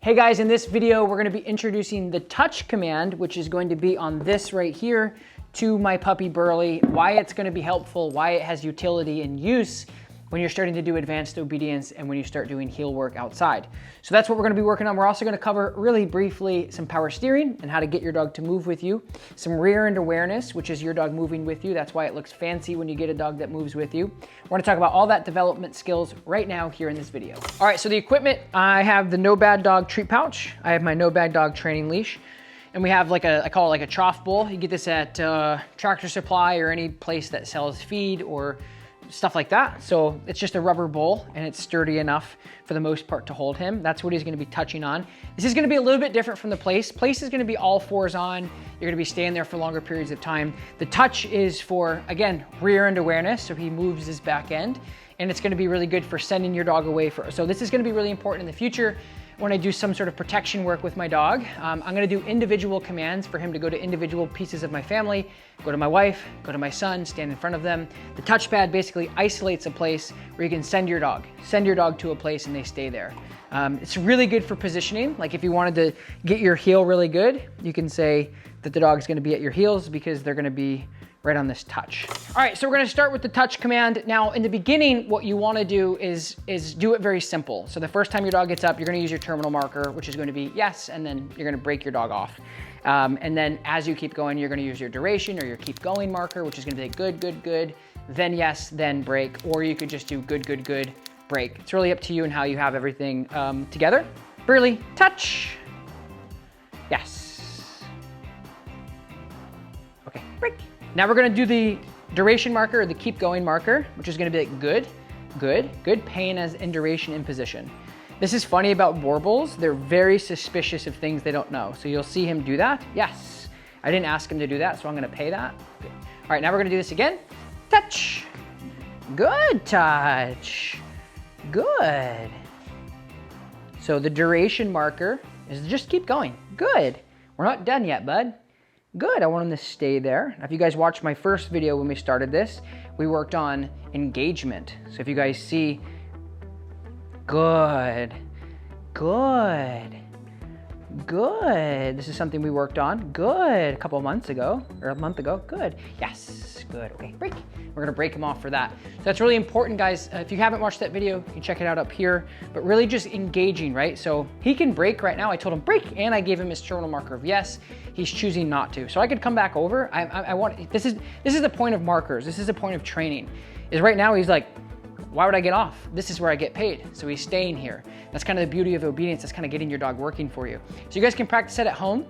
Hey guys, in this video, we're gonna be introducing the touch command, which is going to be on this right here to my puppy Burley, why it's gonna be helpful, why it has utility and use when you're starting to do advanced obedience and when you start doing heel work outside. So that's what we're gonna be working on. We're also gonna cover really briefly some power steering and how to get your dog to move with you, some rear end awareness, which is your dog moving with you. That's why it looks fancy when you get a dog that moves with you. We're gonna talk about all that development skills right now here in this video. All right, so the equipment, I have the No Bad Dog treat pouch. I have my No Bad Dog training leash. And we have I call it like a trough bowl. You get this at Tractor Supply or any place that sells feed or stuff like that. So it's just a rubber bowl and it's sturdy enough for the most part to hold him. That's what he's gonna be touching on. This is gonna be a little bit different from the place. Place is gonna be all fours on. You're gonna be staying there for longer periods of time. The touch is for, again, rear end awareness. So he moves his back end and it's gonna be really good for sending your dog away. So this is gonna be really important in the future when I do some sort of protection work with my dog. I'm gonna do individual commands for him to go to individual pieces of my family, go to my wife, go to my son, stand in front of them. The touchpad basically isolates a place where you can send your dog to a place and they stay there. It's really good for positioning. Like if you wanted to get your heel really good, you can say that the dog's gonna be at your heels because they're gonna be right on this touch. All right, so we're gonna start with the touch command. Now, in the beginning, what you wanna do is do it very simple. So the first time your dog gets up, you're gonna use your terminal marker, which is gonna be yes, and then you're gonna break your dog off. And then as you keep going, you're gonna use your duration or your keep going marker, which is gonna be good, good, good, then yes, then break, or you could just do good, good, good, break. It's really up to you and how you have everything together. Burley, touch. Yes. Okay, break. Now we're gonna do the duration marker or the keep going marker, which is gonna be like good, good, good, pain as in duration in position. This is funny about Borbals. They're very suspicious of things they don't know. So you'll see him do that. Yes, I didn't ask him to do that, so I'm gonna pay that. Good. All right, now we're gonna do this again. Touch, good touch, good. So the duration marker is just keep going, good. We're not done yet, bud. Good, I want him to stay there. Now, if you guys watched my first video when we started this, we worked on engagement. So if you guys see, good, good, good. This is something we worked on, good, a couple of months ago, or a month ago, good. Yes, good, okay, break. We're gonna break him off for that. So that's really important, guys. If you haven't watched that video, you can check it out up here, but really just engaging, right? So he can break right now. I told him break, and I gave him his terminal marker of yes. He's choosing not to. So I could come back over. This is the point of markers. This is the point of training, is right now he's like, why would I get off? This is where I get paid. So he's staying here. That's kind of the beauty of obedience. That's kind of getting your dog working for you. So you guys can practice it at home.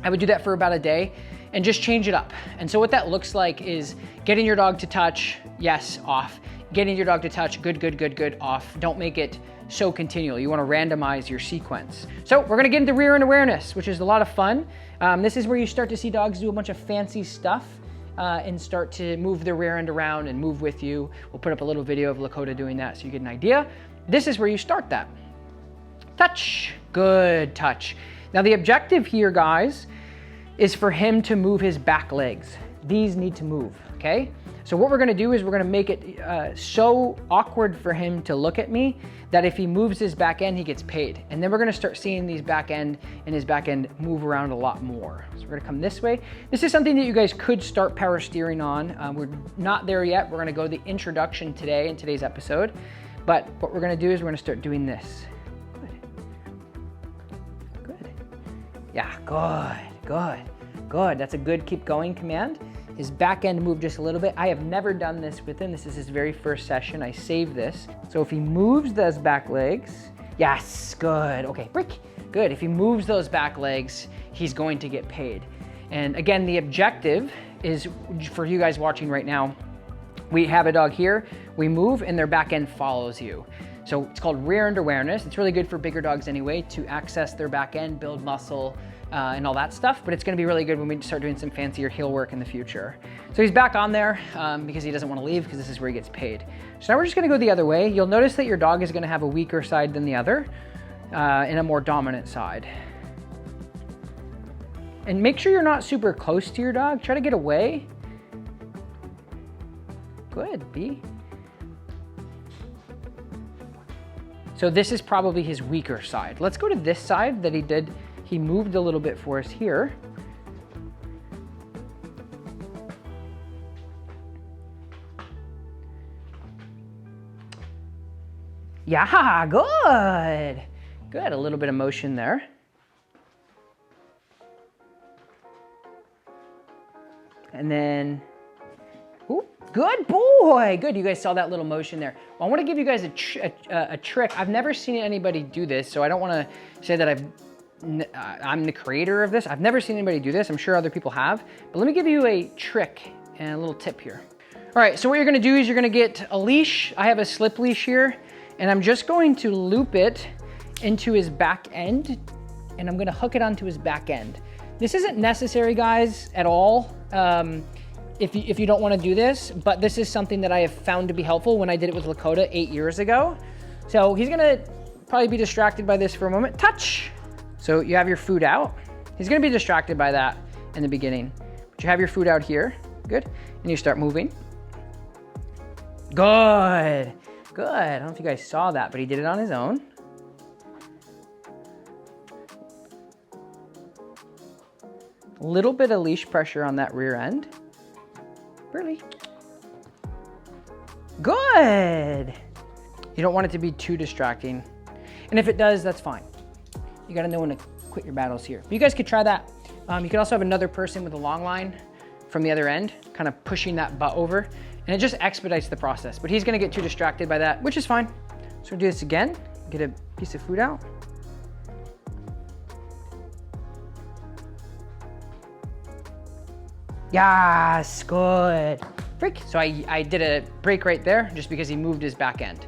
I would do that for about a day and just change it up. And so what that looks like is getting your dog to touch, yes, off. Getting your dog to touch, good, good, good, good, off. Don't make it so continual. You wanna randomize your sequence. So we're gonna get into rear end awareness, which is a lot of fun. This is where you start to see dogs do a bunch of fancy stuff and start to move their rear end around and move with you. We'll put up a little video of Lakota doing that so you get an idea. This is where you start that. Touch, good touch. Now the objective here, guys, is for him to move his back legs. These need to move, okay? So what we're gonna do is we're gonna make it so awkward for him to look at me that if he moves his back end, he gets paid. And then we're gonna start seeing these back end and his back end move around a lot more. So we're gonna come this way. This is something that you guys could start power steering on. We're not there yet. We're gonna go the introduction today in today's episode. But what we're gonna do is we're gonna start doing this. Good, good. Yeah, good, good, good. That's a good keep going command. His back end moved just a little bit. I have never done this with him. This is his very first session. I saved this. So if he moves those back legs, yes, good. Okay, break, good. If he moves those back legs, he's going to get paid. And again, the objective is for you guys watching right now, we have a dog here, we move and their back end follows you. So it's called rear end awareness. It's really good for bigger dogs anyway to access their back end, build muscle, and all that stuff, but it's gonna be really good when we start doing some fancier heel work in the future. So he's back on there because he doesn't wanna leave because this is where he gets paid. So now we're just gonna go the other way. You'll notice that your dog is gonna have a weaker side than the other and a more dominant side. And make sure you're not super close to your dog. Try to get away. Good, B. So this is probably his weaker side. Let's go to this side that he moved a little bit for us here. Yeah, good. Good, a little bit of motion there. And then, ooh, good boy. Good, you guys saw that little motion there. Well, I wanna give you guys a trick. I've never seen anybody do this, so I don't wanna say that I'm the creator of this. I've never seen anybody do this. I'm sure other people have, but let me give you a trick and a little tip here. All right, so what you're gonna do is you're gonna get a leash. I have a slip leash here, and I'm just going to loop it into his back end, and I'm gonna hook it onto his back end. This isn't necessary, guys, at all, if you don't wanna do this, but this is something that I have found to be helpful when I did it with Lakota 8 years ago. So he's gonna probably be distracted by this for a moment. Touch! So you have your food out. He's gonna be distracted by that in the beginning, but you have your food out here, good, and you start moving. Good. Good, I don't know if you guys saw that, but he did it on his own. Little bit of leash pressure on that rear end. Really. Good. You don't want it to be too distracting. And if it does, that's fine. You gotta know when to quit your battles here. But you guys could try that. You could also have another person with a long line from the other end, kind of pushing that butt over. And it just expedites the process, but he's gonna get too distracted by that, which is fine. So we'll do this again, get a piece of food out. Yes, good. Break. So I did a break right there just because he moved his back end.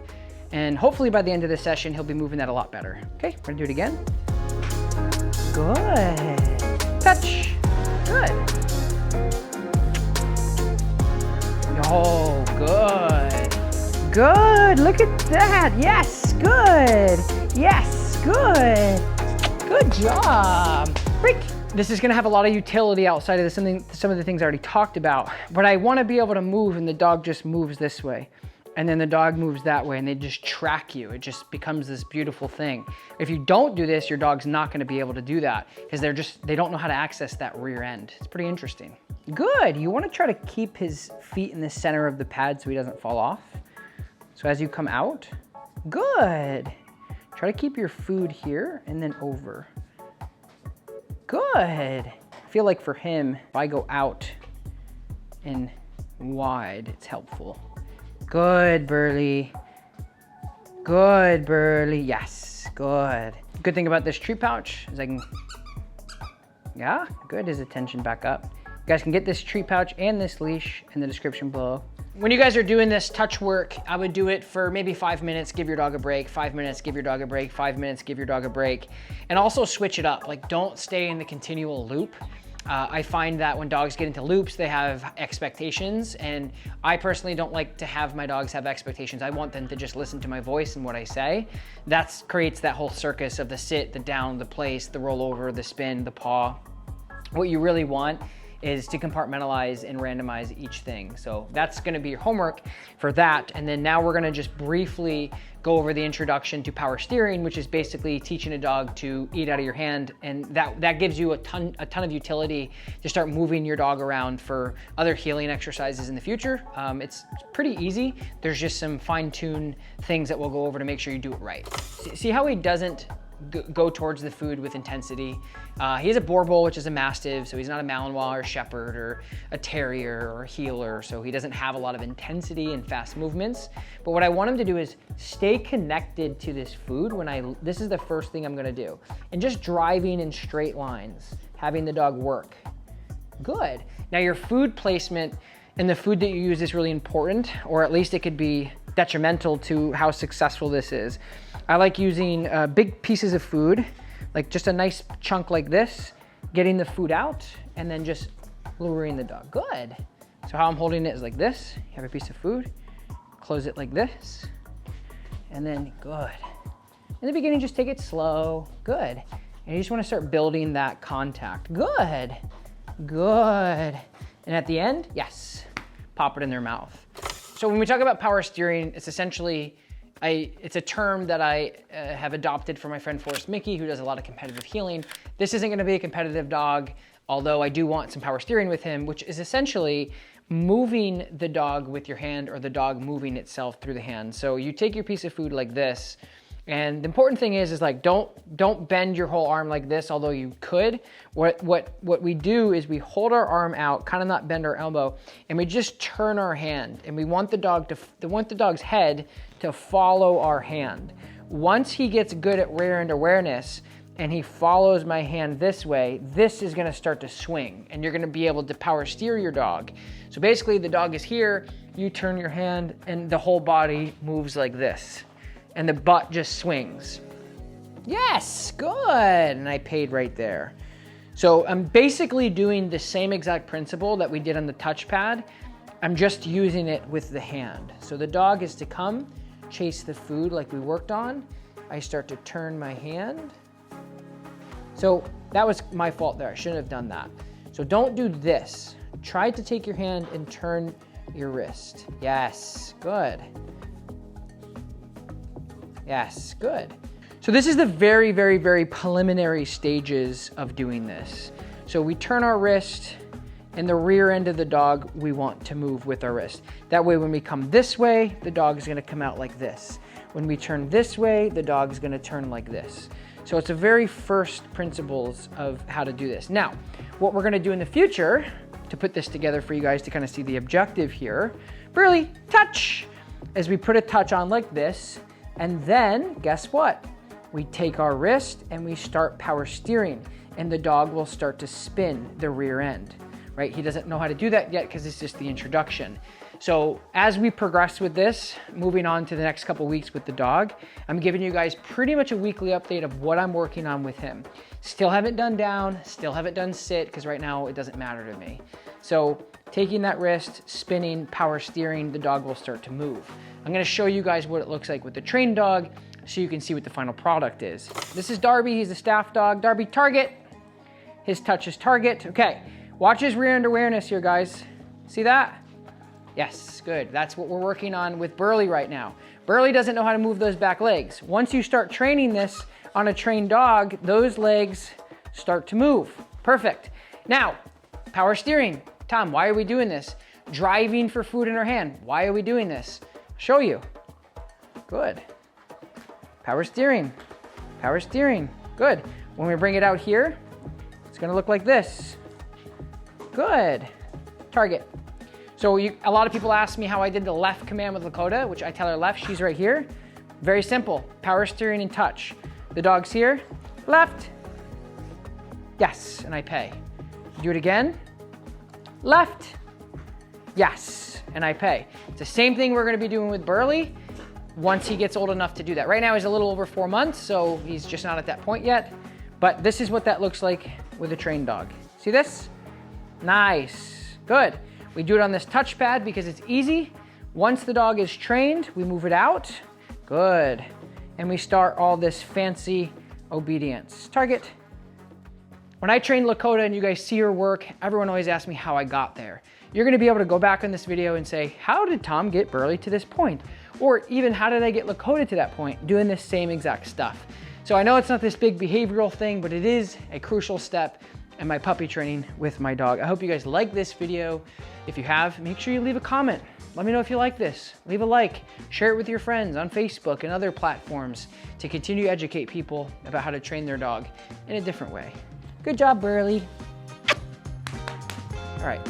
And hopefully by the end of the session, he'll be moving that a lot better. Okay, we're gonna do it again. Good. Touch. Good. Oh, good. Good, look at that. Yes, good. Yes, good. Good job. Break. This is gonna have a lot of utility outside of some of the things I already talked about, but I wanna be able to move and the dog just moves this way. And then the dog moves that way and they just track you. It just becomes this beautiful thing. If you don't do this, your dog's not gonna be able to do that because they don't know how to access that rear end. It's pretty interesting. Good, you wanna try to keep his feet in the center of the pad so he doesn't fall off. So as you come out, good. Try to keep your food here and then over. Good. I feel like for him, if I go out and wide, it's helpful. Good, Burley. Good, Burley. Yes, good. Good thing about this treat pouch is yeah, good, his attention back up. You guys can get this treat pouch and this leash in the description below. When you guys are doing this touch work, I would do it for maybe 5 minutes, give your dog a break, 5 minutes, give your dog a break, 5 minutes, give your dog a break, and also switch it up. Like, don't stay in the continual loop. I find that when dogs get into loops, they have expectations, and I personally don't like to have my dogs have expectations. I want them to just listen to my voice and what I say. That creates that whole circus of the sit, the down, the place, the roll over, the spin, the paw. What you really want is to compartmentalize and randomize each thing. So that's gonna be your homework for that. And then now we're gonna just briefly go over the introduction to power steering, which is basically teaching a dog to eat out of your hand. And that gives you a ton of utility to start moving your dog around for other healing exercises in the future. It's pretty easy. There's just some fine-tuned things that we'll go over to make sure you do it right. See how he doesn't go towards the food with intensity. He has a Boerboel, which is a Mastiff, so he's not a Malinois or a Shepherd or a Terrier or a Heeler, so he doesn't have a lot of intensity and fast movements. But what I want him to do is stay connected to this food this is the first thing I'm gonna do. And just driving in straight lines, having the dog work. Good. Now your food placement and the food that you use is really important, or at least it could be detrimental to how successful this is. I like using big pieces of food, like just a nice chunk like this, getting the food out, and then just luring the dog. Good. So how I'm holding it is like this. You have a piece of food, close it like this, and then good. In the beginning, just take it slow. Good. And you just want to start building that contact. Good. Good. And at the end, yes, pop it in their mouth. So when we talk about power steering, it's essentially it's a term that I have adopted from my friend Forrest Mickey, who does a lot of competitive heeling. This isn't gonna be a competitive dog, although I do want some power steering with him, which is essentially moving the dog with your hand or the dog moving itself through the hand. So you take your piece of food like this, and the important thing is like, don't bend your whole arm like this, although you could. What we do is we hold our arm out, kind of not bend our elbow, and we just turn our hand, and we want the dog's head to follow our hand. Once he gets good at rear end awareness and he follows my hand this way, this is gonna start to swing, and you're gonna be able to power steer your dog. So basically the dog is here, you turn your hand, and the whole body moves like this. And the butt just swings. Yes, good, and I paid right there. So I'm basically doing the same exact principle that we did on the touchpad. I'm just using it with the hand. So the dog is to come, chase the food like we worked on. I start to turn my hand. So that was my fault there, I shouldn't have done that. So don't do this. Try to take your hand and turn your wrist. Yes, good. Yes, good. So this is the very, very, very preliminary stages of doing this. So we turn our wrist, and the rear end of the dog we want to move with our wrist. That way when we come this way, the dog is gonna come out like this. When we turn this way, the dog is gonna turn like this. So it's the very first principles of how to do this. Now, what we're gonna do in the future, to put this together for you guys to kind of see the objective here, really touch, as we put a touch on like this. And then, guess what? We take our wrist and we start power steering, and the dog will start to spin the rear end, right? He doesn't know how to do that yet because it's just the introduction. So as we progress with this, moving on to the next couple weeks with the dog, I'm giving you guys pretty much a weekly update of what I'm working on with him. Still haven't done down, still haven't done sit, because right now it doesn't matter to me. So taking that wrist, spinning, power steering, the dog will start to move. I'm gonna show you guys what it looks like with the trained dog so you can see what the final product is. This is Darby, he's a staff dog. Darby, target. His touch is target. Okay, watch his rear end awareness here, guys. See that? Yes, good. That's what we're working on with Burley right now. Burley doesn't know how to move those back legs. Once you start training this on a trained dog, those legs start to move. Perfect. Now, power steering. Tom, why are we doing this? Driving for food in our hand. Why are we doing this? Show you. Good. Power steering. Power steering. Good. When we bring it out here, it's gonna look like this. Good. Target. So a lot of people ask me how I did the left command with Lakota, which I tell her left, she's right here. Very simple, power steering and touch. The dog's here, left, yes, and I pay. Do it again, left, yes, and I pay. It's the same thing we're gonna be doing with Burley once he gets old enough to do that. Right now he's a little over 4 months, so he's just not at that point yet, but this is what that looks like with a trained dog. See this? Nice, good. We do it on this touchpad because it's easy. Once the dog is trained, we move it out. Good. And we start all this fancy obedience. Target. When I train Lakota and you guys see her work, everyone always asks me how I got there. You're gonna be able to go back on this video and say, how did Tom get Burley to this point? Or even how did I get Lakota to that point, doing this same exact stuff. So I know it's not this big behavioral thing, but it is a crucial step in my puppy training with my dog. I hope you guys like this video. If you have, make sure you leave a comment. Let me know if you like this. Leave a like, share it with your friends on Facebook and other platforms to continue to educate people about how to train their dog in a different way. Good job, Burley. All right.